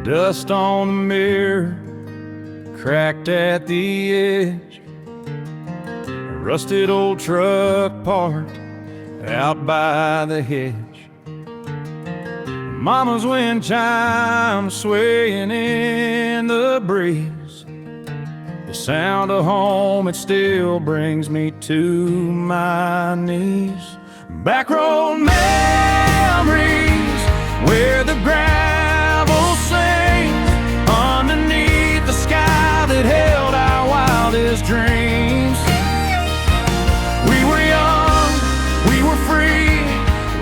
Dust on the mirror, cracked at the edge. A rusted old truck parked out by the hedge. Mama's wind chime swaying in the breeze. The sound of home, it still brings me to my knees. Back road memories where the gravel sings underneath the sky that held our wildest dreams. We were young, we were free,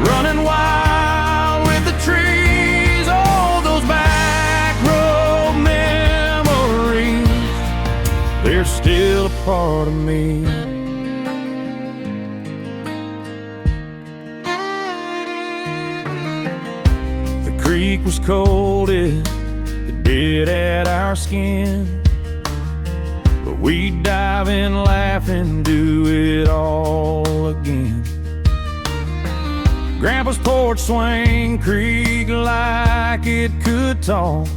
running wild with the trees. Oh, those back road memories, they're still a part of me. The creek was cold, it bit at our skin, but we'd dive in, laugh, and do it all again. Grandpa's porch swing creaked like it could talk,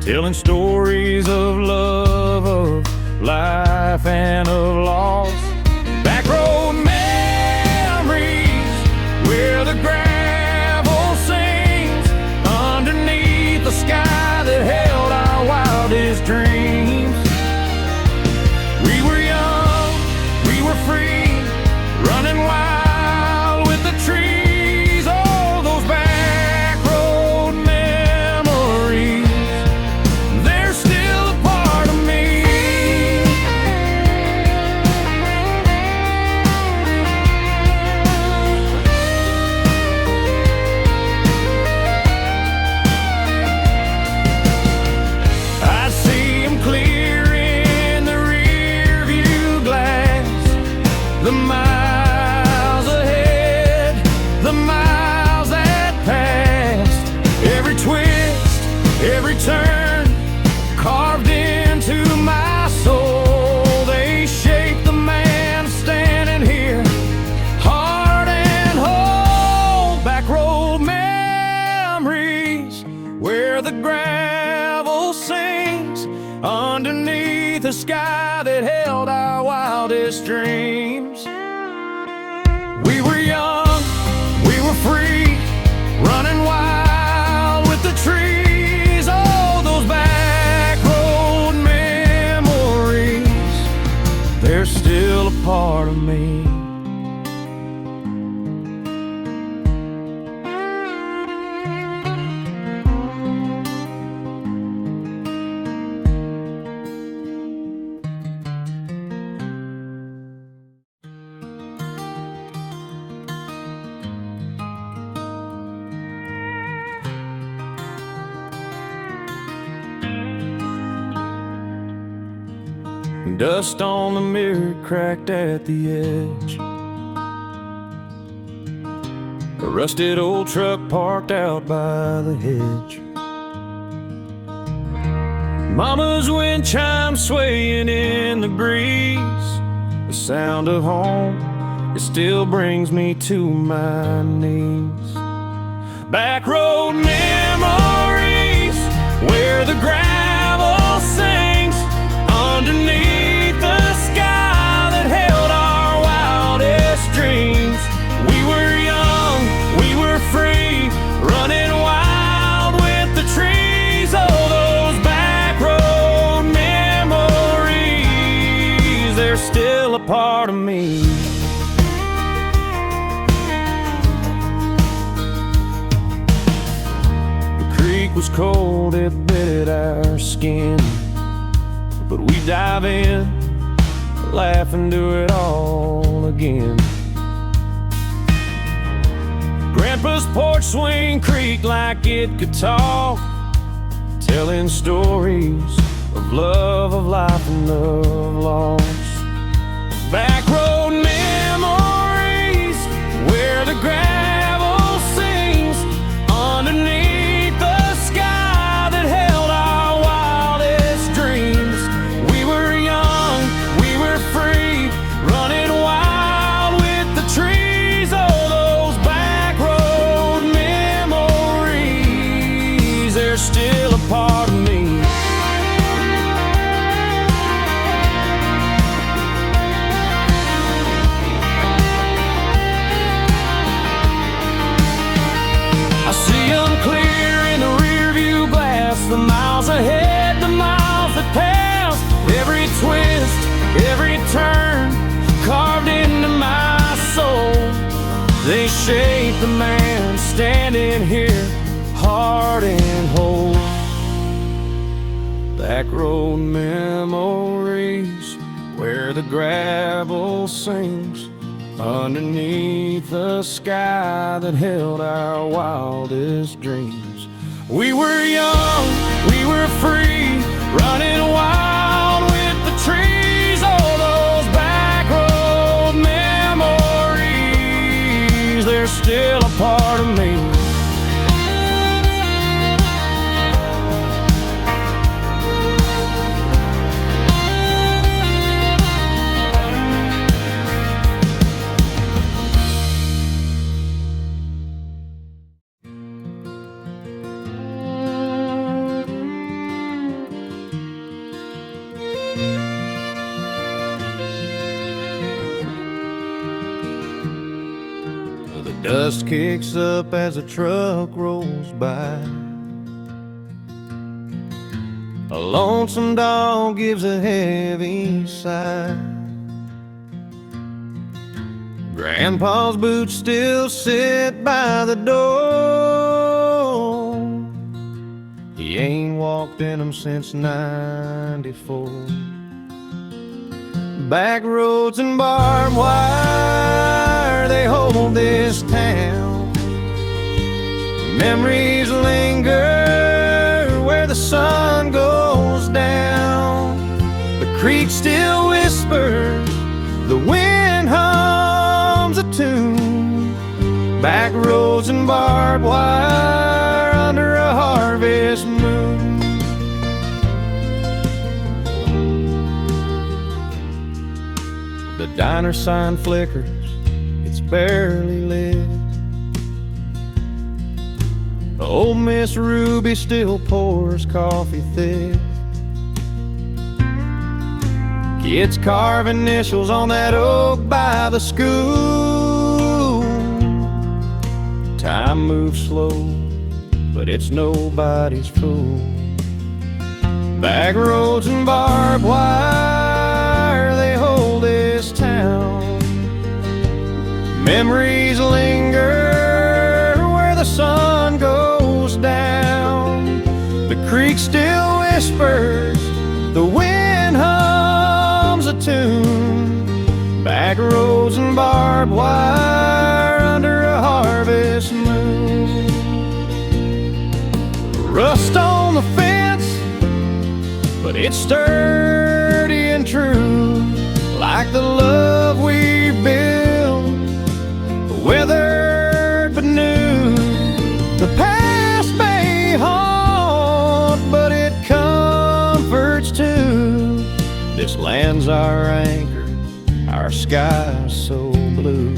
telling stories of love, of life, and of loss. Back road memories where the gravel sings underneath the sky that held our wildest dreams. We were young, we were free, running wild with the trees. Oh, those back road memories, they're still a part of me. I see them clear in the rear view glass, the miles ahead, the miles that passed. Every twist, every turn, carved into my soul. They shape the man standing here, heart and whole. Back road memories where the gravel sings underneath the sky that held our wildest dreams. We were young, we were free, running wild with the trees. Oh, those back road memories, they're still a part of me. Dust on the mirror, cracked at the edge. A rusted old truck parked out by the hedge. Mama's wind chime swaying in the breeze. The sound of home, it still brings me to my knees. Back road memories where the gravel sings underneath the sky that held our wildest dreams. We were young, we were free, running wild with the trees. Oh, those back road memories, they're still a part of me. The creek was cold, it bit at our skin, but we dive in, laugh, and do it all again. Grandpa's porch swing creaked like it could talk, telling stories of love, of life, and of loss. Back road memories where the gravel sings underneath the sky that held our wildest dreams. We were young, we were free, running wild with the trees. Oh, those back road memories, they're still a the man standing here, heart and whole. Back road memories where the gravel sings underneath the sky that held our wildest dreams. We were young, we were free, running wild with the trees. All those back road memories, they're still a part of me. Dust kicks up as a truck rolls by. A lonesome dog gives a heavy sigh. Grandpa's boots still sit by the door. He ain't walked in them since '94. Back roads and barbed wire, they hold this town. Memories linger where the sun goes down. The creek still whispers, the wind hums a tune. Back roads and barbed wire under a harvest moon. The diner sign flickers, it's barely lit. Old Miss Ruby still pours coffee thick. Kids carve initials on that oak by the school. Time moves slow, but it's nobody's fool. Back roads and barbed wire, they hold this town. Memories linger where the sun goes down. The creek still whispers, the wind hums a tune. Back roads and barbed wire under a harvest moon. Rust on the fence, but it's sturdy and true, like the love we built, weathered but new. The past may haunt, but it comforts too. This land's our anchor, our sky's so blue.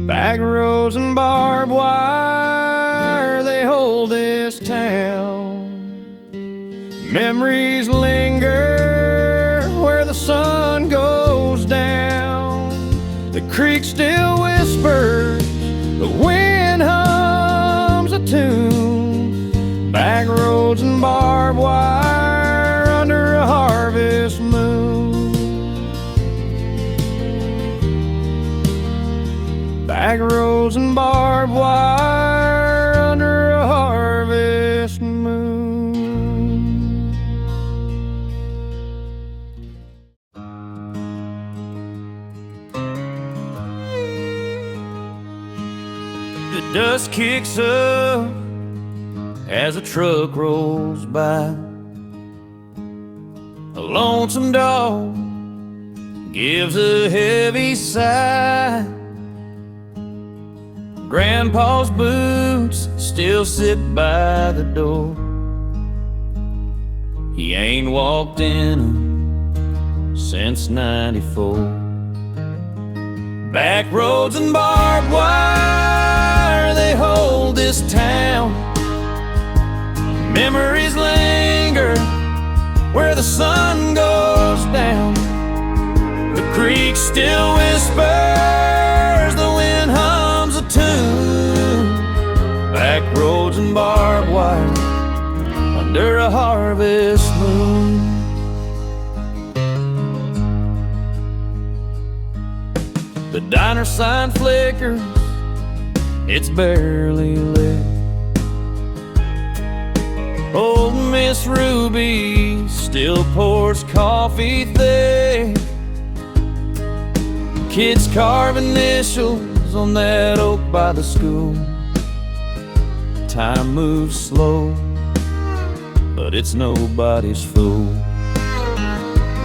Back roads and barbed wire, they hold this town. Memories linger where the sun goes down. The creek still whispers, the wind hums a tune. Back roads and barbed wire under a harvest moon. Back roads and barbed wire under a harvest moon. The dust kicks up as a truck rolls by. A lonesome dog gives a heavy sigh. Grandpa's boots still sit by the door. He ain't walked in 'em since '94. Back roads and barbed wire, they hold this town. Memories linger where the sun goes down. The creek still whispers, the wind hums a tune. Back roads and barbed wire under a harvest moon. The diner sign flickers, it's barely lit. Old Miss Ruby still pours coffee thick. Kids carve initials on that oak by the school. Time moves slow, but it's nobody's fool.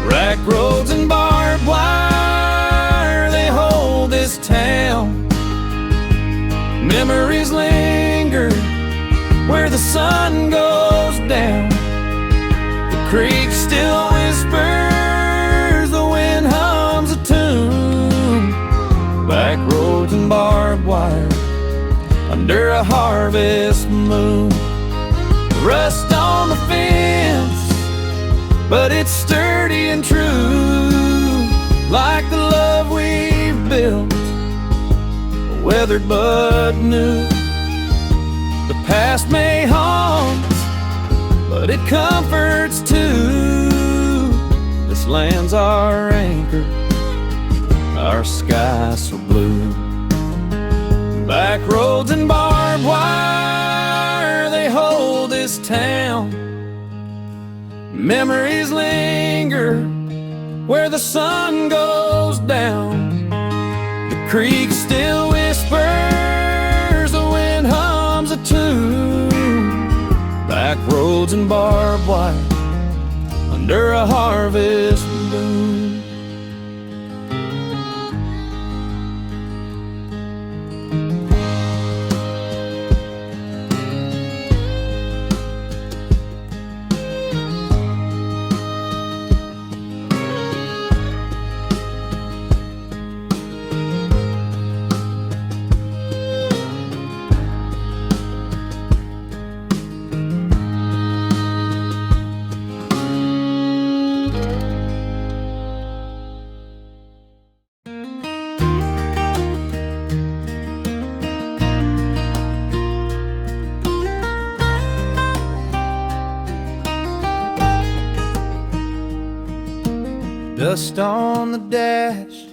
Rack roads and barbed wire, they hold this town. Memories linger where the sun goes down. The creek still whispers, the wind hums a tune. Back roads and barbed wire under a harvest moon. Rust on the fence, but it's sturdy and true, like the love we've built, weathered but new. The past may haunt, but it comforts too. This land's our anchor, our sky so blue. Back roads and barbed wire, they hold this town. Memories linger where the sun goes down. The creek still whispers, the wind hums a tune. Back roads and barbed wire under a harvest moon. Dust on the dash,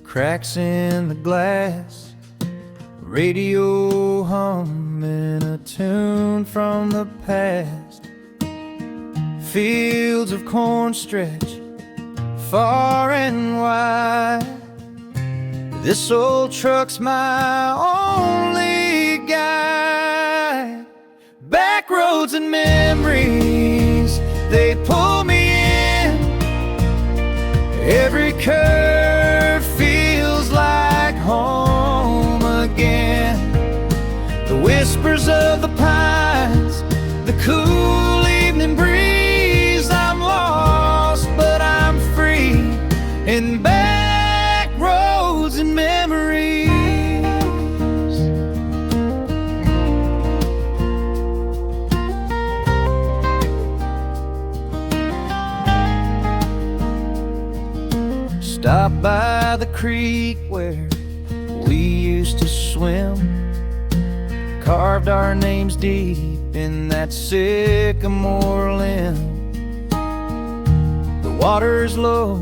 cracks in the glass, radio humming a tune from the past. Fields of corn stretch far and wide. This old truck's my only guide. Back roads and memories, they pull me in. Every curve feels like home again. The whispers of the pines, the cool evening breeze. I'm lost, but I'm free in back roads and memories. Stop by the creek where we used to swim. Carved our names deep in that sycamore limb. The water's low,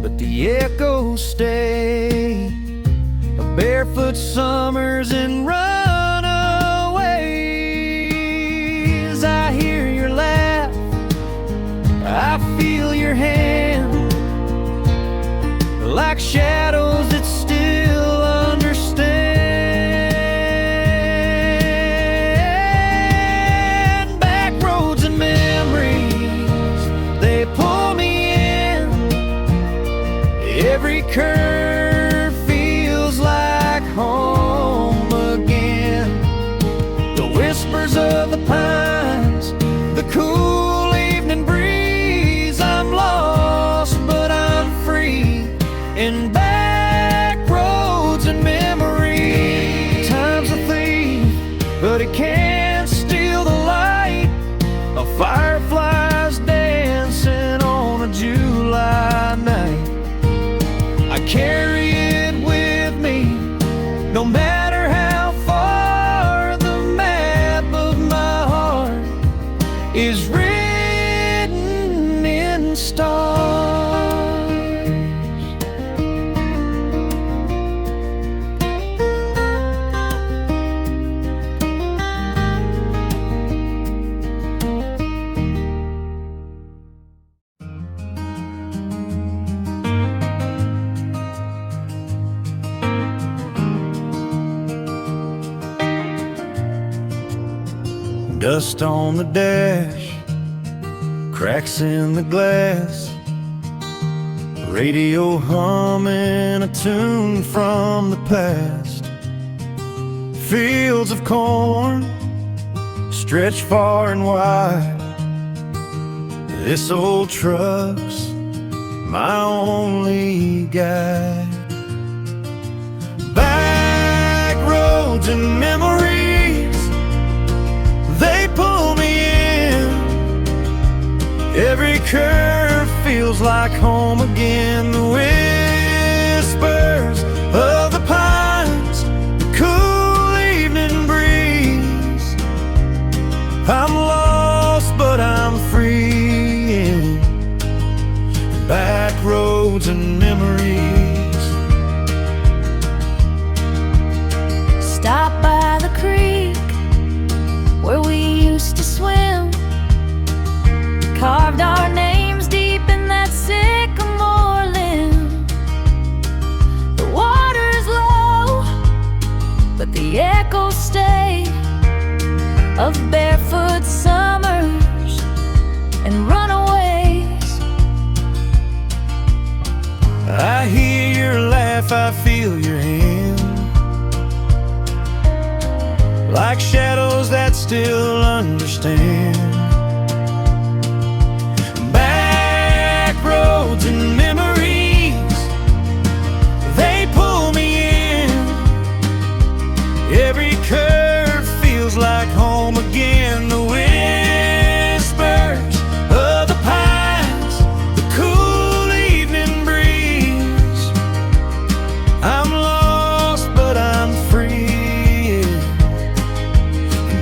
but the echoes stay. A barefoot summers and runaways. I hear your laugh, I feel your hand, like shadows that still understand. Back roads and memories, they pull me in. Every curve feels like home again. The whispers of the pines, the cool evening breeze. I'm lost, but I'm free in back roads and memories. Time's a thief, but it can't steal the light of fireflies dancing on a July night. I carry it with me, no matter how far. The map of my heart is written in stars. Dust on the dash, cracks in the glass, radio humming a tune from the past. Fields of corn stretch far and wide. This old truck's my only guide. Back roads and memories, they pull me in. Every curve feels like home again. The whispers of the pines, the cool evening breeze. I'm lost but I'm free in back roads and memories. Stop by the creek where we used to swim, carved our names deep in that sycamore limb. The water's low, but the echoes stay of barefoot summers and runaways. I hear your laugh, I feel your hand, like shadows that still understand. Back roads and memories, they pull me in. Every curve feels like home again. The whispers of the pines, the cool evening breeze. I'm lost but I'm free,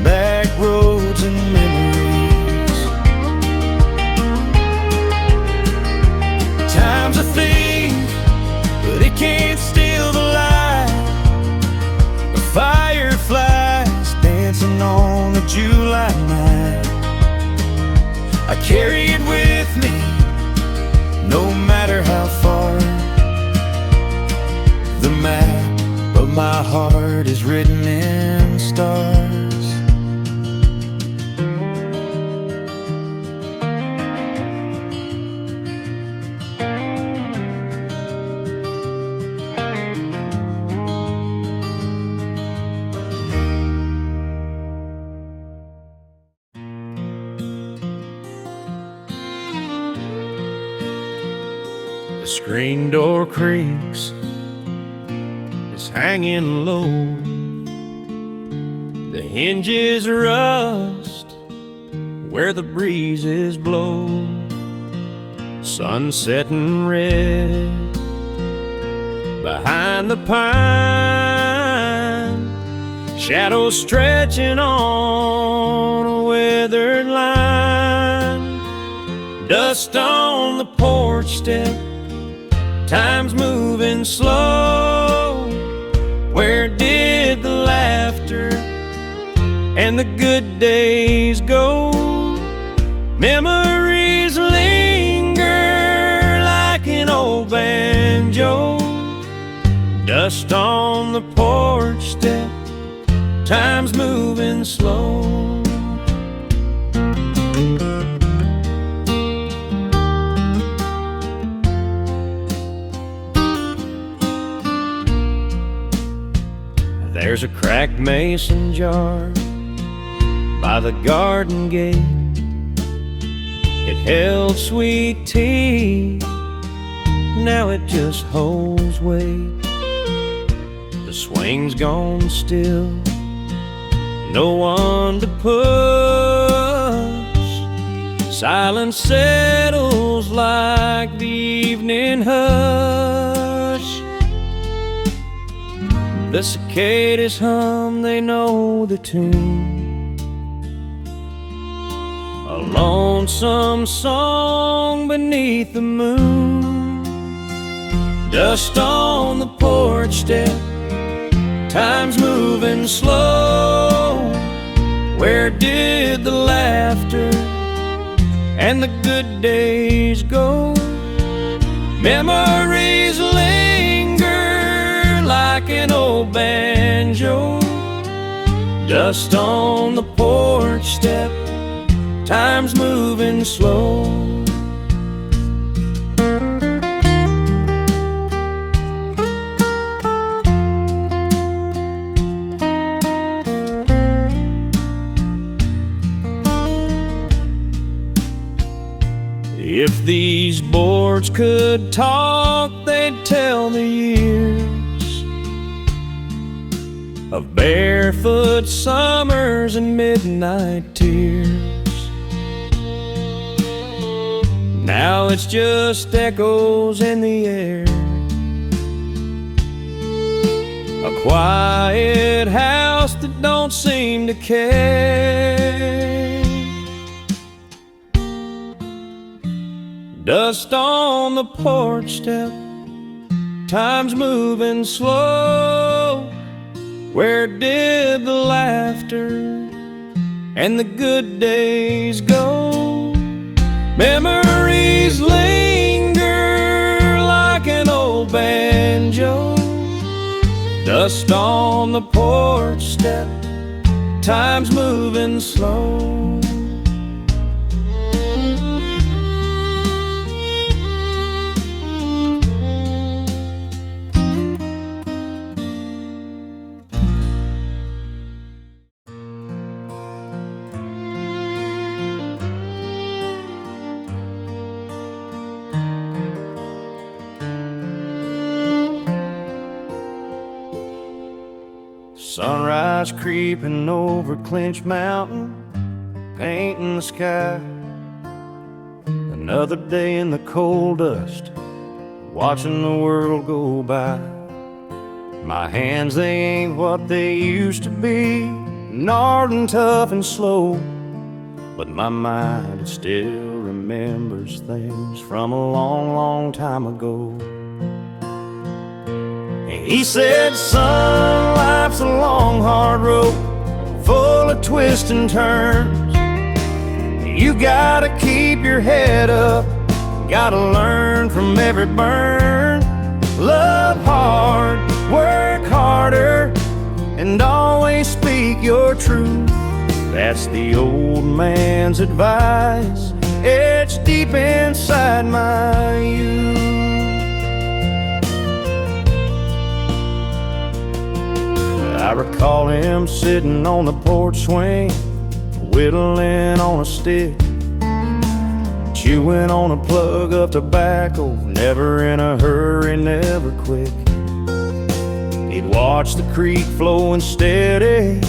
back roads and memories. Time's a thief, but it can't steal the light. The fireflies dancing on a July night. I carry it with me, no matter how far. The map of my heart is written in stars. The screen door creaks, it's hanging low. The hinges rust where the breezes blow. Sun setting red behind the pine, shadows stretching on a weathered line. Dust on the porch step, time's moving slow. Where did the laughter and the good days go? Memories linger like an old banjo. Dust on the porch step, time's moving slow. There's a cracked mason jar by the garden gate. It held sweet tea, now it just holds weight. The swing's gone still, no one to push. Silence settles like the evening hush. The cicadas hum, they know the tune. A lonesome song beneath the moon. Dust on the porch step, time's moving slow. Where did the laughter and the good days go? Memories linger like an old banjo. Dust on the porch step, time's moving slow. If these boards could talk, they'd tell the years of barefoot summers and midnight tears. Now it's just echoes in the air, a quiet house that don't seem to care. Dust on the porch step, time's moving slow. Where did the laughter and the good days go? Memories linger like an old banjo. Dust on the porch step, time's moving slow. Sunrise creeping over Clinch Mountain, painting the sky. Another day in the coal dust, watching the world go by. My hands, they ain't what they used to be, gnarled and tough and slow, but my mind, it still remembers things from a long, long time ago. He said, son, life's a long, hard road, full of twists and turns. You gotta keep your head up, gotta learn from every burn. Love hard, work harder, and always speak your truth. That's the old man's advice, it's deep inside my youth. I recall him sitting on the porch swing, whittling on a stick, chewing on a plug of tobacco, never in a hurry, never quick. He'd watch the creek flowing steady,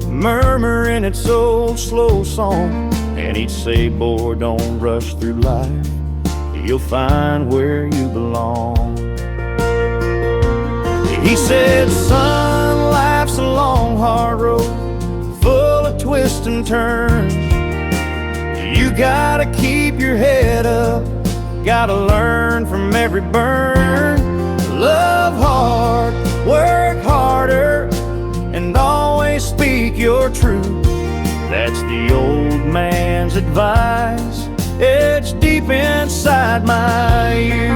murmuring its old slow song, and he'd say, boy, don't rush through life, you'll find where you belong. He said, son, life's a long, hard road, full of twists and turns. You gotta keep your head up, gotta learn from every burn. Love hard, work harder, and always speak your truth. That's the old man's advice, it's deep inside my youth.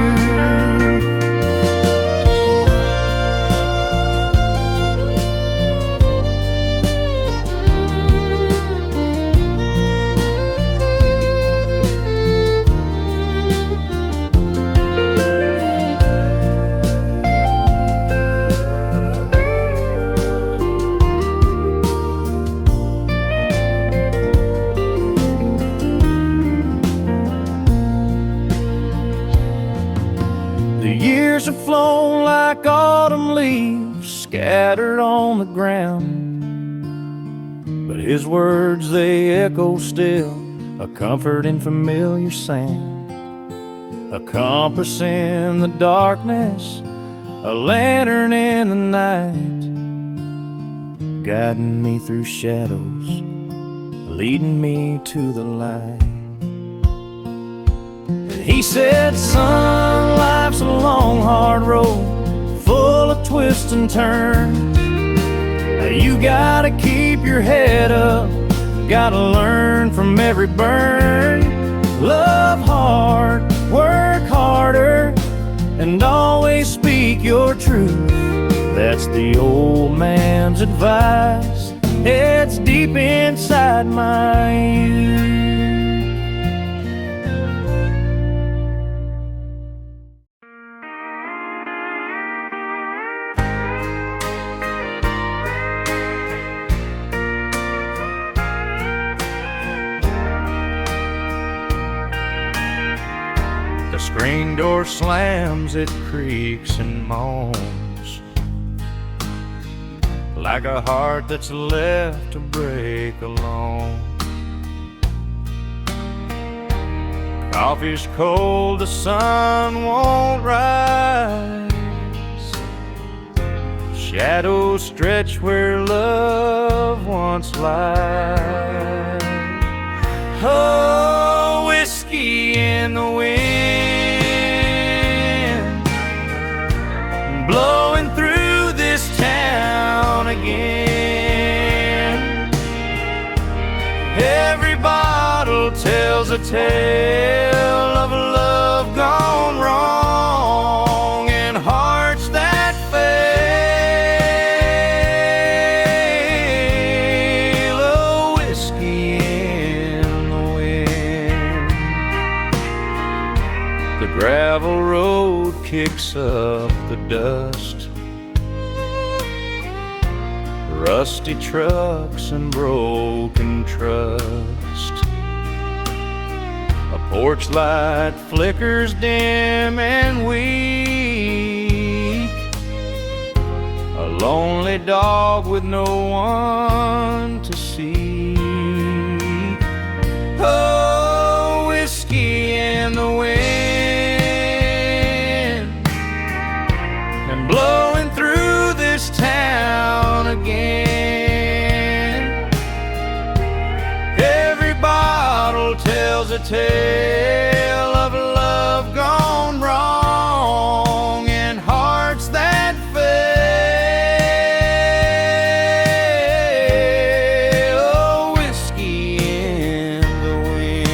Have flown like autumn leaves scattered on the ground, but his words, they echo still, a comfort in familiar sound. A compass in the darkness, a lantern in the night, guiding me through shadows, leading me to the light. He said, son, life's a long, hard road, full of twists and turns. You gotta keep your head up, gotta learn from every burn. Love hard, work harder, and always speak your truth. That's the old man's advice, It's deep inside my youth. The screen door slams, it creaks and moans like a heart that's left to break alone. Coffee's cold, the sun won't rise. Shadows stretch where love once lies. Oh, whiskey in the wind, blowing through this town again. Every bottle tells a tale of a love gone wrong and hearts that fail. Oh, whiskey in the wind. The gravel road kicks up the dust, rusty trucks and broken trust. A porch light flickers dim and weak, a lonely dog with no one to see. Oh, whiskey in the wind and blowing through this town again. Every bottle tells a tale of a love gone wrong and hearts that fail. Oh, whiskey in the wind.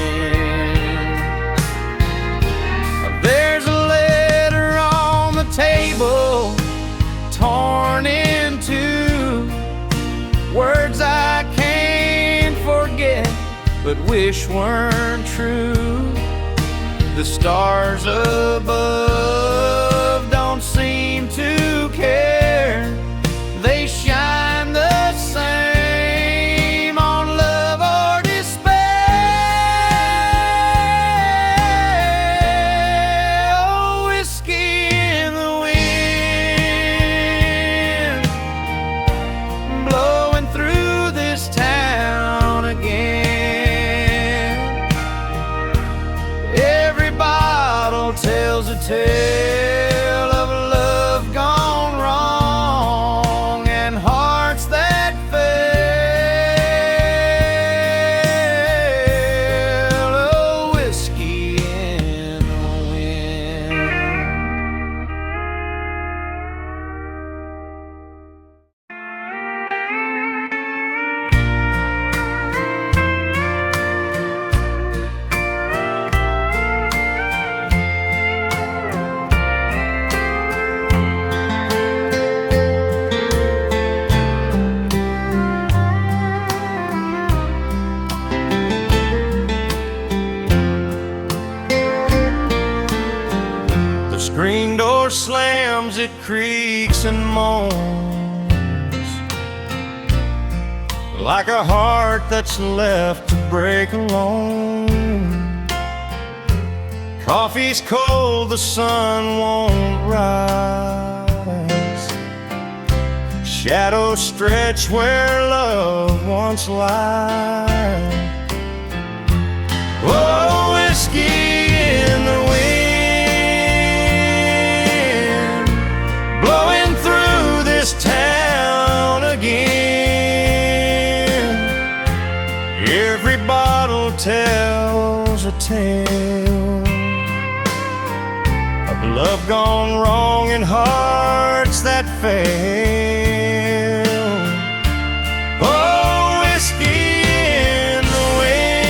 There's a letter on the table, torn in two, words I can't forget but wish weren't true. The stars above don't seem to care. They shine the same on love or despair. Oh, whiskey in the wind, blowing through this town again. Tells a tale of a love gone wrong and hearts that fail. Oh, whiskey in the wind. Screen door slams, it creaks and moans like a heart that's left to break alone. Coffee's cold, the sun won't rise. Shadows stretch where love once lied. Oh, whiskey in the wind, blowing through this town again. Every bottle tells a tale of love gone wrong and hearts that fail. Oh, whiskey in the wind.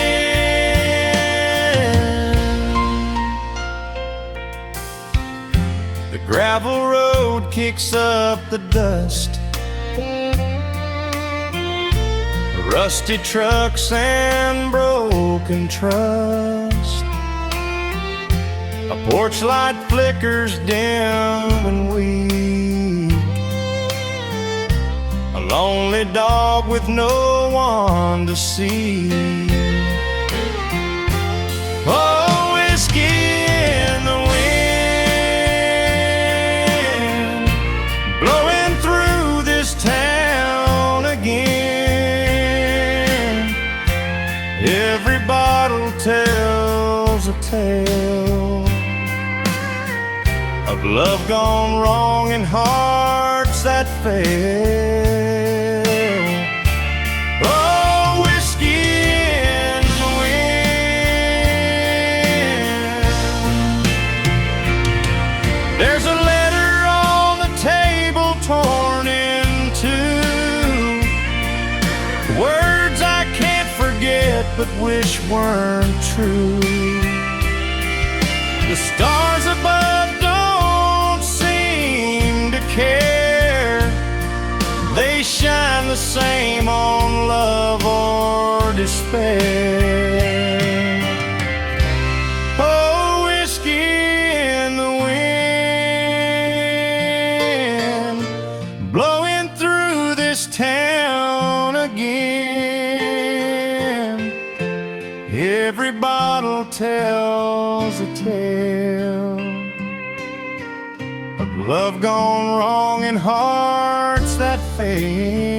The gravel road kicks up the dust, rusty trucks and broken trust. A porch light flickers dim and weak, a lonely dog with no one to see. Oh, whiskey in the wind, blowing through this town again. Every bottle tells a tale of love gone wrong and hearts that fail. Oh, whiskey in the wind. There's a letter on the table torn in two, words I can't forget but wish weren't true. The stars above don't seem to care, they shine the same on love or despair. Oh, whiskey in the wind, blowing through this town again. Every bottle tells a tale of love gone wrong and hearts that fail.